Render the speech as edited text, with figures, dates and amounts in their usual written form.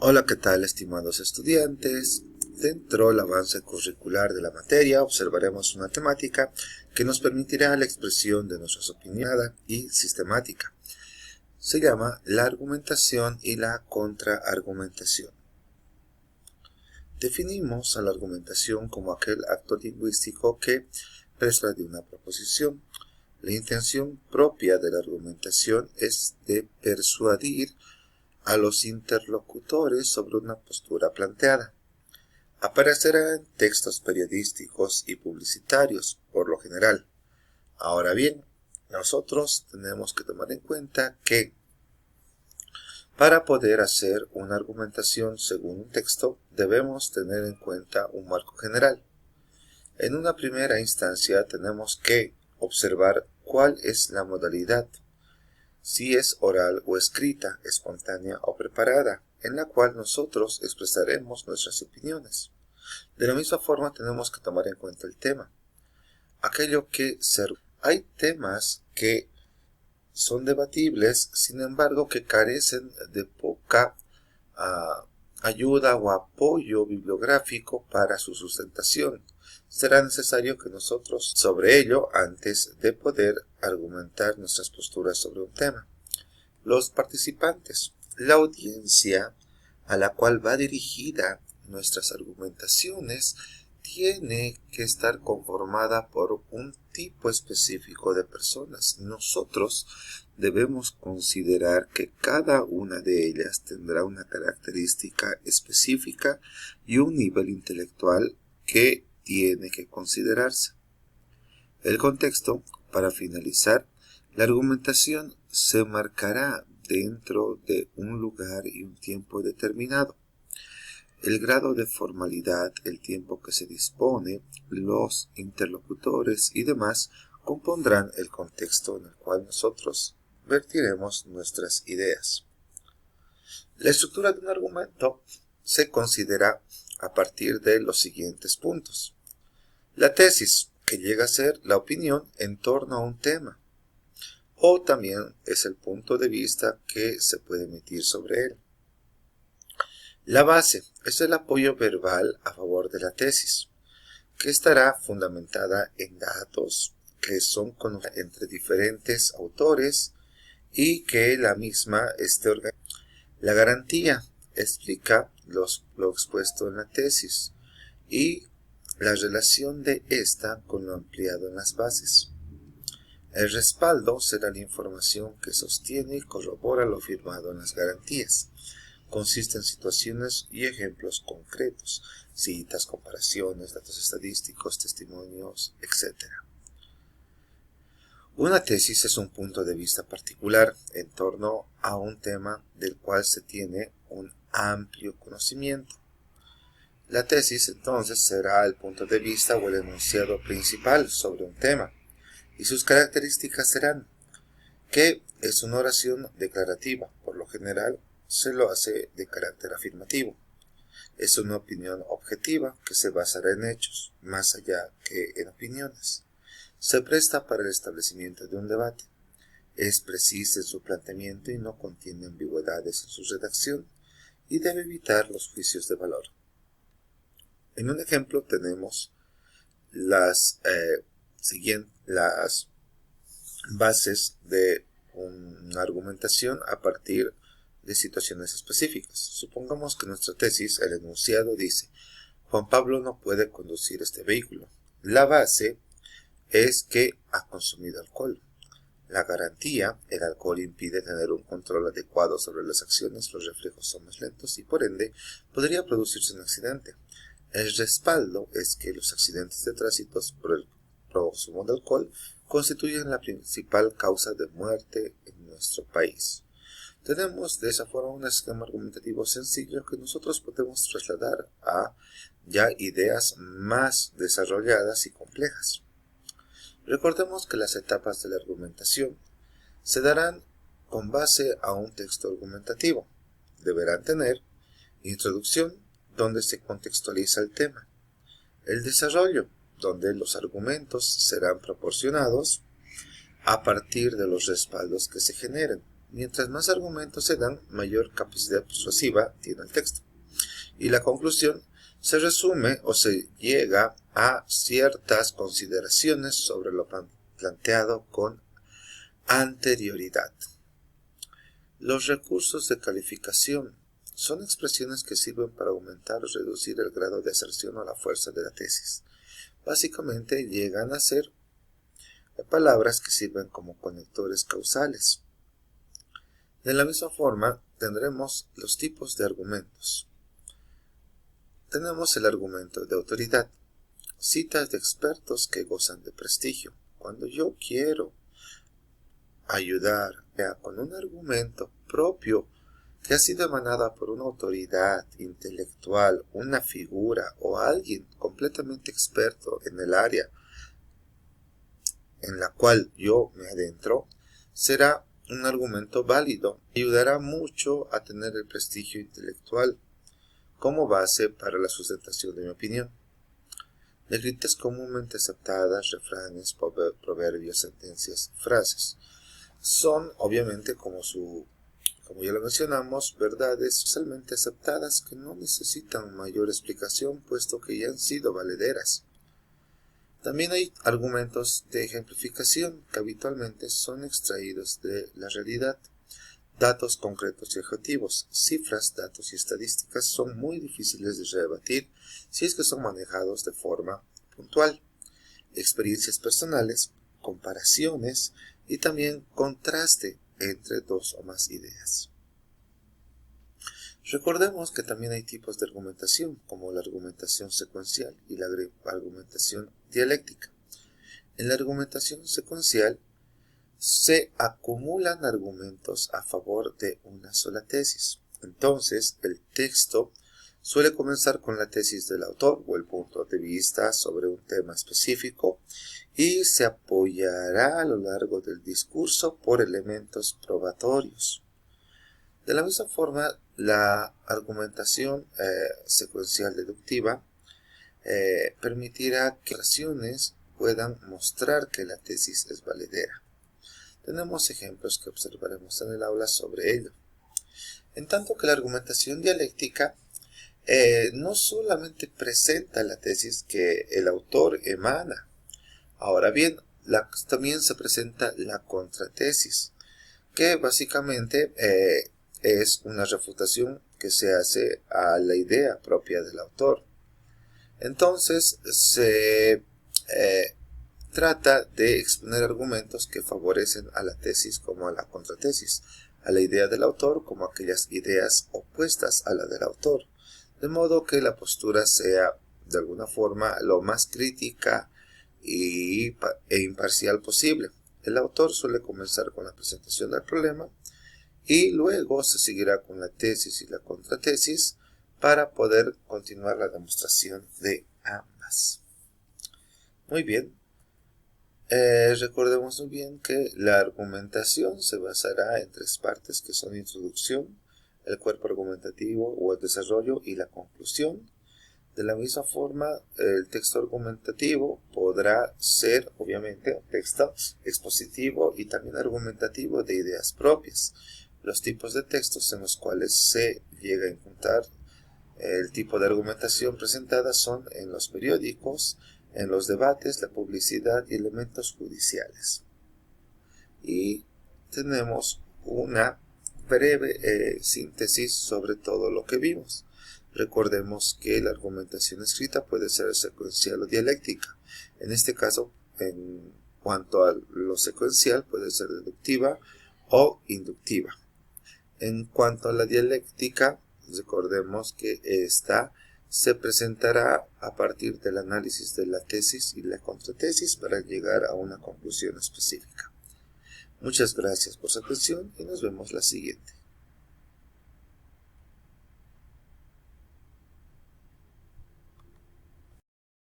Hola, ¿qué tal, estimados estudiantes? Dentro del avance curricular de la materia observaremos una temática que nos permitirá la expresión de nuestra opinión y sistemática. Se llama la argumentación y la contraargumentación. Definimos a la argumentación como aquel acto lingüístico que persuade una proposición. La intención propia de la argumentación es de persuadir a los interlocutores sobre una postura planteada. Aparecerá en textos periodísticos y publicitarios, por lo general. Ahora bien, nosotros tenemos que tomar en cuenta que para poder hacer una argumentación según un texto, debemos tener en cuenta un marco general. En una primera instancia tenemos que observar cuál es la modalidad, si es oral o escrita, espontánea o preparada, en la cual nosotros expresaremos nuestras opiniones. De la misma forma tenemos que tomar en cuenta el tema. Hay temas que son debatibles, sin embargo que carecen de poca ayuda o apoyo bibliográfico para su sustentación. Será necesario que nosotros sobre ello antes de poder argumentar nuestras posturas sobre un tema. Los participantes, la audiencia a la cual va dirigida nuestras argumentaciones, tiene que estar conformada por un tipo específico de personas. Nosotros debemos considerar que cada una de ellas tendrá una característica específica y un nivel intelectual que tiene que considerarse. El contexto, para finalizar, la argumentación se marcará dentro de un lugar y un tiempo determinado. El grado de formalidad, el tiempo que se dispone, los interlocutores y demás compondrán el contexto en el cual nosotros vertiremos nuestras ideas. La estructura de un argumento se considera a partir de los siguientes puntos. La tesis, que llega a ser la opinión en torno a un tema, o también es el punto de vista que se puede emitir sobre él. La base es el apoyo verbal a favor de la tesis, que estará fundamentada en datos que son conocidos entre diferentes autores y que la misma esté organizada. La garantía explica lo expuesto en la tesis y la relación de esta con lo ampliado en las bases. El respaldo será la información que sostiene y corrobora lo firmado en las garantías. Consiste en situaciones y ejemplos concretos, citas, comparaciones, datos estadísticos, testimonios, etc. Una tesis es un punto de vista particular en torno a un tema del cual se tiene un amplio conocimiento. La tesis entonces será el punto de vista o el enunciado principal sobre un tema, y sus características serán que es una oración declarativa, por lo general se lo hace de carácter afirmativo. Es una opinión objetiva que se basará en hechos, más allá que en opiniones. Se presta para el establecimiento de un debate. Es precisa en su planteamiento y no contiene ambigüedades en su redacción y debe evitar los juicios de valor. En un ejemplo tenemos las bases de una argumentación a partir de situaciones específicas. Supongamos que nuestra tesis, el enunciado dice: Juan Pablo no puede conducir este vehículo. La base es que ha consumido alcohol. La garantía: el alcohol impide tener un control adecuado sobre las acciones, los reflejos son más lentos y por ende podría producirse un accidente. El respaldo es que los accidentes de tránsito por el consumo de alcohol constituyen la principal causa de muerte en nuestro país. Tenemos de esa forma un esquema argumentativo sencillo que nosotros podemos trasladar a ya ideas más desarrolladas y complejas. Recordemos que las etapas de la argumentación se darán con base a un texto argumentativo. Deberán tener introducción, donde se contextualiza el tema, el desarrollo, donde los argumentos serán proporcionados a partir de los respaldos que se generen, Mientras más argumentos se dan, mayor capacidad persuasiva tiene el texto. Y la conclusión se resume o se llega a ciertas consideraciones sobre lo planteado con anterioridad. Los recursos de calificación son expresiones que sirven para aumentar o reducir el grado de aserción o la fuerza de la tesis. Básicamente llegan a ser palabras que sirven como conectores causales. De la misma forma, tendremos los tipos de argumentos. Tenemos el argumento de autoridad, citas de expertos que gozan de prestigio. Cuando yo quiero ayudar con un argumento propio que ha sido emanada por una autoridad intelectual, una figura o alguien completamente experto en el área en la cual yo me adentro, será un argumento válido. Ayudará mucho a tener el prestigio intelectual como base para la sustentación de mi opinión. Negritas comúnmente aceptadas, refranes, proverbios, sentencias, frases. Son, obviamente, como ya lo mencionamos, verdades socialmente aceptadas que no necesitan mayor explicación, puesto que ya han sido valederas. También hay argumentos de ejemplificación que habitualmente son extraídos de la realidad. Datos concretos y objetivos, cifras, datos y estadísticas son muy difíciles de rebatir si es que son manejados de forma puntual. Experiencias personales, comparaciones y también contraste entre dos o más ideas. Recordemos que también hay tipos de argumentación, como la argumentación secuencial y la argumentación dialéctica. En la argumentación secuencial se acumulan argumentos a favor de una sola tesis. Entonces, el texto suele comenzar con la tesis del autor o el punto de vista sobre un tema específico y se apoyará a lo largo del discurso por elementos probatorios. De la misma forma, la argumentación secuencial deductiva permitirá que oraciones puedan mostrar que la tesis es valedera. Tenemos ejemplos que observaremos en el aula sobre ello. En tanto que la argumentación dialéctica no solamente presenta la tesis que el autor emana, ahora bien, también se presenta la contratesis, que básicamente es una refutación que se hace a la idea propia del autor. Entonces, se trata de exponer argumentos que favorecen a la tesis como a la contratesis, a la idea del autor como a aquellas ideas opuestas a la del autor, de modo que la postura sea de alguna forma lo más crítica e imparcial posible. El autor suele comenzar con la presentación del problema y luego se seguirá con la tesis y la contratesis para poder continuar la demostración de ambas. Muy bien. Recordemos muy bien que la argumentación se basará en tres partes que son introducción, el cuerpo argumentativo o el desarrollo y la conclusión. De la misma forma, el texto argumentativo podrá ser, obviamente, un texto expositivo y también argumentativo de ideas propias. Los tipos de textos en los cuales se llega a encontrar el tipo de argumentación presentada son en los periódicos, en los debates, la publicidad y elementos judiciales. Y tenemos una breve síntesis sobre todo lo que vimos. Recordemos que la argumentación escrita puede ser secuencial o dialéctica. En este caso, en cuanto a lo secuencial, puede ser deductiva o inductiva. En cuanto a la dialéctica, recordemos que esta se presentará a partir del análisis de la tesis y la contratesis para llegar a una conclusión específica. Muchas gracias por su atención y nos vemos la siguiente.